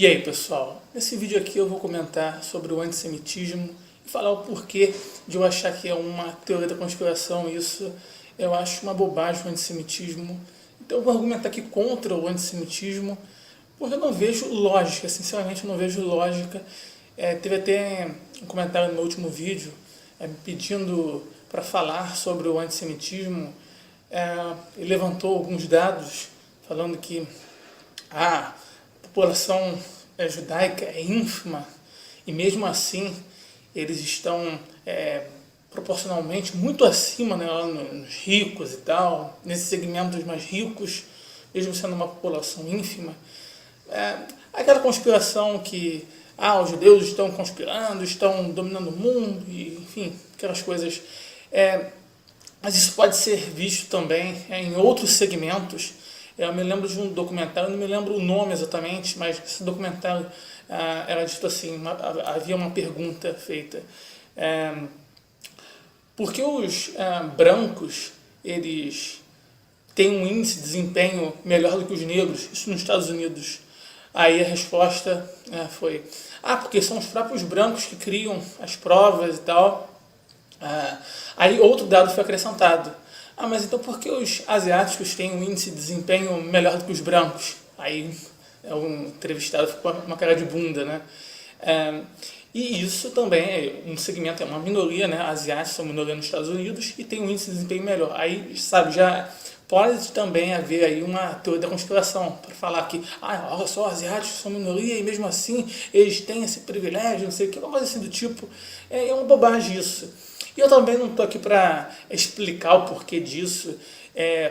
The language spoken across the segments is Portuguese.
E aí, pessoal, nesse vídeo aqui eu vou comentar sobre o antissemitismo e falar o porquê de eu achar que é uma teoria da conspiração. Isso eu acho uma bobagem, o antissemitismo. Então eu vou argumentar aqui contra o antissemitismo, porque eu não vejo lógica, sinceramente eu não vejo lógica. Teve até um comentário no último vídeo me pedindo para falar sobre o antissemitismo. Ele levantou alguns dados falando que a população judaica é ínfima e mesmo assim eles estão proporcionalmente muito acima, né, nos ricos e tal, nesses segmentos mais ricos, mesmo sendo uma população ínfima. Aquela conspiração que os judeus estão conspirando, estão dominando o mundo, e, enfim, aquelas coisas. Mas isso pode ser visto também em outros segmentos. Eu me lembro de um documentário, não me lembro o nome exatamente, mas esse documentário era dito assim, havia uma pergunta feita. Por que os brancos, eles têm um índice de desempenho melhor do que os negros, isso nos Estados Unidos? Aí a resposta foi, porque são os próprios brancos que criam as provas e tal. Aí outro dado foi acrescentado. Mas então por que os asiáticos têm um índice de desempenho melhor do que os brancos? Aí um entrevistado ficou com uma cara de bunda, né? E isso também é um segmento, é uma minoria, né? Asiáticos são minoria nos Estados Unidos e tem um índice de desempenho melhor. Aí, sabe, já pode também haver aí uma teoria da conspiração para falar que, olha só, asiáticos são minoria e mesmo assim eles têm esse privilégio, não sei o que, uma coisa assim do tipo. É uma bobagem isso. E eu também não estou aqui para explicar o porquê disso.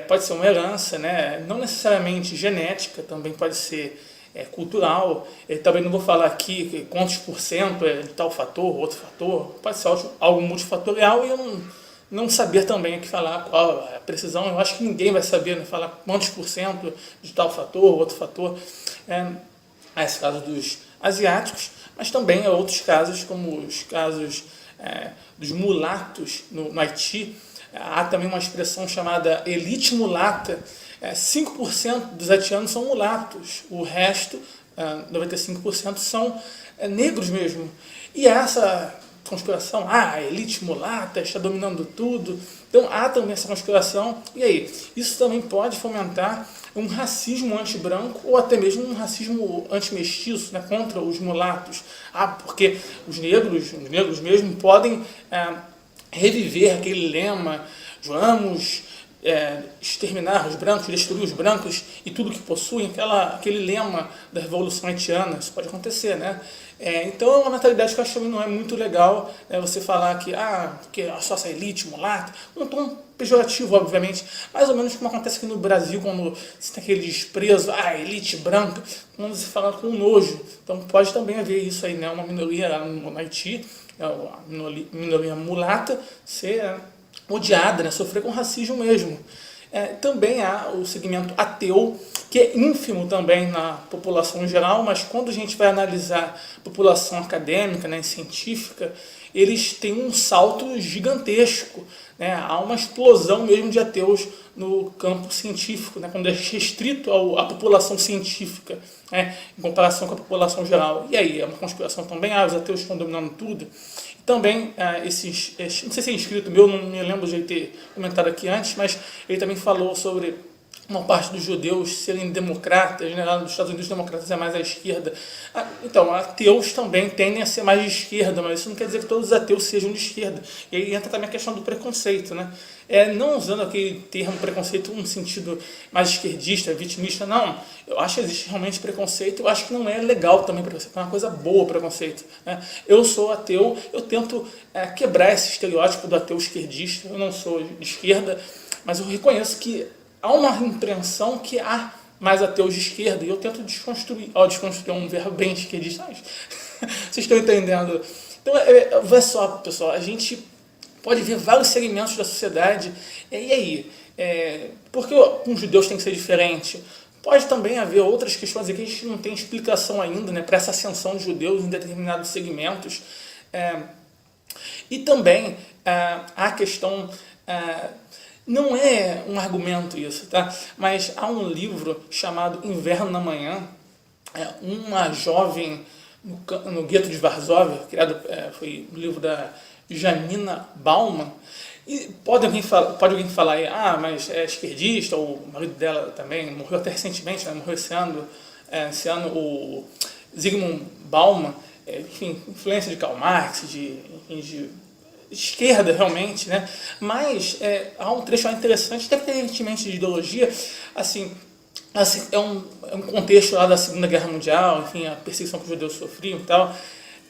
Pode ser uma herança, né? Não necessariamente genética, também pode ser cultural. Também não vou falar aqui quantos por cento é de tal fator, outro fator. Pode ser algo multifatorial e eu não saber também aqui falar qual a precisão. Eu acho que ninguém vai saber, né, falar quantos por cento de tal fator, outro fator. Esse caso dos asiáticos, mas também há outros casos, como os casos dos mulatos no Haiti. Há também uma expressão chamada elite mulata. 5% dos haitianos são mulatos, o resto, 95%, são negros mesmo. E essa conspiração, a elite mulata está dominando tudo. Então há também essa conspiração. E aí, isso também pode fomentar um racismo anti-branco ou até mesmo um racismo anti-mestiço, né, contra os mulatos. Porque os negros mesmo podem reviver aquele lema: vamos exterminar os brancos, destruir os brancos e tudo que possuem, aquele lema da Revolução Haitiana. Isso pode acontecer, né? Então é uma mentalidade que eu acho que não é muito legal, você falar que porque só essa elite mulata, um tom pejorativo, obviamente, mais ou menos como acontece aqui no Brasil, quando você tem aquele desprezo, elite branca, quando você fala com nojo. Então pode também haver isso aí, né? Uma minoria lá no Haiti, a minoria mulata, ser odiada, né? Sofrer com racismo mesmo. Também há o segmento ateu, que é ínfimo também na população geral, mas quando a gente vai analisar a população acadêmica, né, científica, eles têm um salto gigantesco, né? Há uma explosão mesmo de ateus no campo científico, né, quando é restrito à população científica, né, em comparação com a população geral. E aí, é uma conspiração também, os ateus estão dominando tudo. Também, não sei se é inscrito meu, não me lembro de ter comentado aqui antes, mas ele também falou sobre uma parte dos judeus serem democratas, né? Lá nos Estados Unidos, democratas é mais à esquerda. Então, ateus também tendem a ser mais de esquerda, mas isso não quer dizer que todos os ateus sejam de esquerda. E aí entra também a questão do preconceito, né? Não usando aquele termo preconceito num sentido mais esquerdista, vitimista, não. Eu acho que existe realmente preconceito, eu acho que não é legal também preconceito, é uma coisa boa preconceito, né? Eu sou ateu, eu tento quebrar esse estereótipo do ateu esquerdista, eu não sou de esquerda, mas eu reconheço que há uma impressão que há mais ateus de esquerda, e eu tento desconstruir. Desconstruir é um verbo bem esquerdista. Vocês estão entendendo? Então, vê só, pessoal, a gente pode ver vários segmentos da sociedade. E aí? Por que os judeus tem que ser diferente? Pode também haver outras questões aqui que a gente não tem explicação ainda, né, para essa ascensão de judeus em determinados segmentos. E também a questão... não é um argumento isso, tá? Mas há um livro chamado Inverno na Manhã, uma jovem no gueto de Varsóvia, foi um livro da Janina Bauman. E pode alguém falar aí, mas é esquerdista, ou o marido dela também morreu até recentemente, né, morreu esse ano o Zygmunt Bauman, enfim, influência de Karl Marx, de esquerda realmente, né? Mas há um trecho interessante, independentemente de ideologia, assim é um contexto lá da Segunda Guerra Mundial, enfim, a perseguição que os judeus sofriam e tal.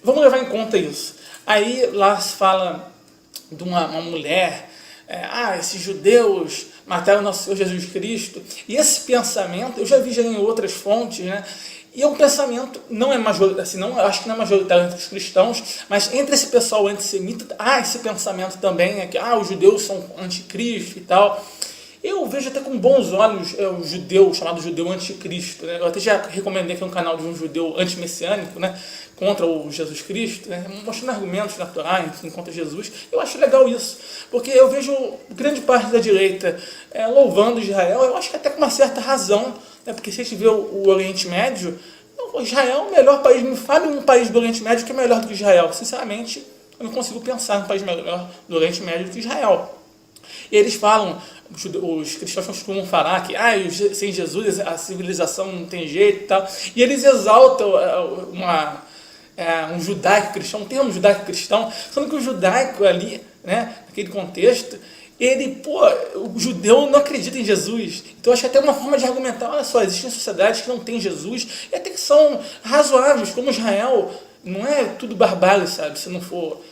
Vamos levar em conta isso. Aí lá se fala de uma mulher, esses judeus mataram nosso Senhor Jesus Cristo, e esse pensamento, eu já vi em outras fontes, né? E é um pensamento, não é majoritário, assim, eu acho que não é majoritário entre os cristãos, mas entre esse pessoal antissemita, há esse pensamento também, que os judeus são anticristo e tal. Eu vejo até com bons olhos o judeu, chamado judeu anticristo, né? Eu até já recomendei aqui um canal de um judeu antimessiânico, né? Contra o Jesus Cristo, né? Mostrando argumentos naturais, enfim, contra Jesus. Eu acho legal isso, porque eu vejo grande parte da direita louvando Israel, eu acho que até com uma certa razão, né? Porque se a gente vê o Oriente Médio, Israel é o melhor país. Me fale um país do Oriente Médio que é melhor do que Israel. Sinceramente, eu não consigo pensar num país melhor do Oriente Médio do que Israel. E eles falam, os cristãos costumam falar que sem Jesus a civilização não tem jeito e tal. E eles exaltam um judaico cristão, um termo judaico cristão, sendo que o judaico ali, né, naquele contexto, o judeu não acredita em Jesus. Então acho que até uma forma de argumentar, olha só, existem sociedades que não têm Jesus e até que são razoáveis, como Israel. Não é tudo barbárie, sabe, se não for...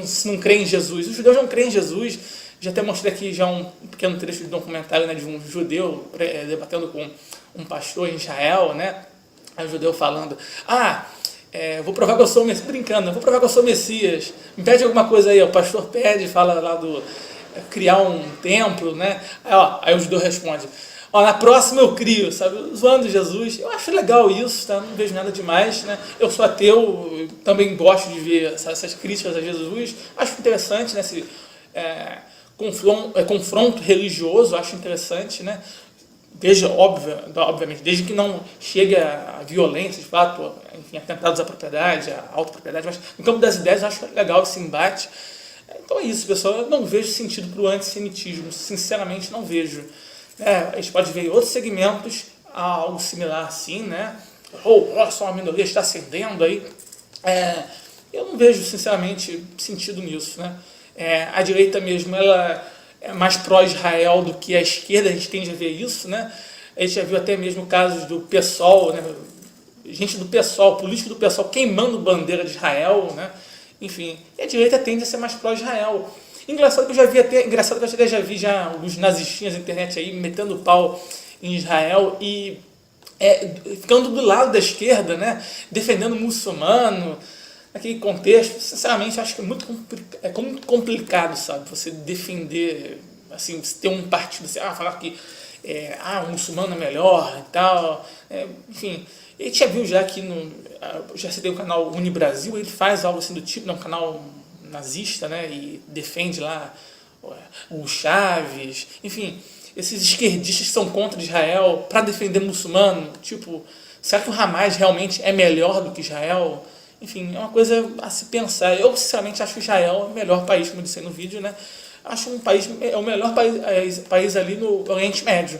se não crê em Jesus. Os judeus não creem em Jesus. Já até mostrei aqui já um pequeno trecho de documentário, né, de um judeu debatendo com um pastor em Israel, né? Aí o judeu falando, vou provar que eu sou o Messias, brincando, vou provar que eu sou o Messias, me pede alguma coisa aí, o pastor pede, fala lá do criar um templo, né? Aí o judeu responde, na próxima eu crio, sabe, zoando Jesus. Eu acho legal isso, tá? Não vejo nada demais, né? Eu sou ateu, também gosto de ver essas críticas a Jesus, acho interessante, né, esse confronto religioso, acho interessante, né? Obviamente, desde que não chegue a violência, de fato, enfim, atentados à propriedade, à autopropriedade, mas no campo das ideias eu acho legal esse embate. Então é isso, pessoal, eu não vejo sentido para o antissemitismo, sinceramente não vejo. A gente pode ver em outros segmentos algo similar assim, né? Olha só, uma minoria está ascendendo aí. Eu não vejo, sinceramente, sentido nisso, né? A direita mesmo, ela é mais pró-Israel do que a esquerda, a gente tende a ver isso, né? A gente já viu até mesmo casos do PSOL, né? Gente do PSOL, político do PSOL queimando bandeira de Israel, né? Enfim, e a direita tende a ser mais pró-Israel. Engraçado que eu já vi alguns nazistinhas na internet aí metendo pau em Israel e ficando do lado da esquerda, né? Defendendo o muçulmano. Naquele contexto, sinceramente, acho que é muito complicado, sabe? Você defender, assim, ter um partido, assim, falar que o muçulmano é melhor e tal. Enfim, a gente já viu já aqui já citei o canal Unibrasil, ele faz algo assim do tipo, é um canal nazista, né? E defende lá o Chaves, enfim, esses esquerdistas que são contra Israel para defender muçulmano, tipo, será que o Hamas realmente é melhor do que Israel? Enfim, é uma coisa a se pensar. Eu, sinceramente, acho que Israel é o melhor país, como eu disse no vídeo, né? Acho o melhor país ali no Oriente Médio.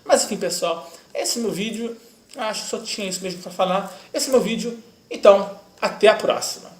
Mas, enfim, pessoal, esse é o meu vídeo. Acho que só tinha isso mesmo para falar. Esse é o meu vídeo. Então, até a próxima.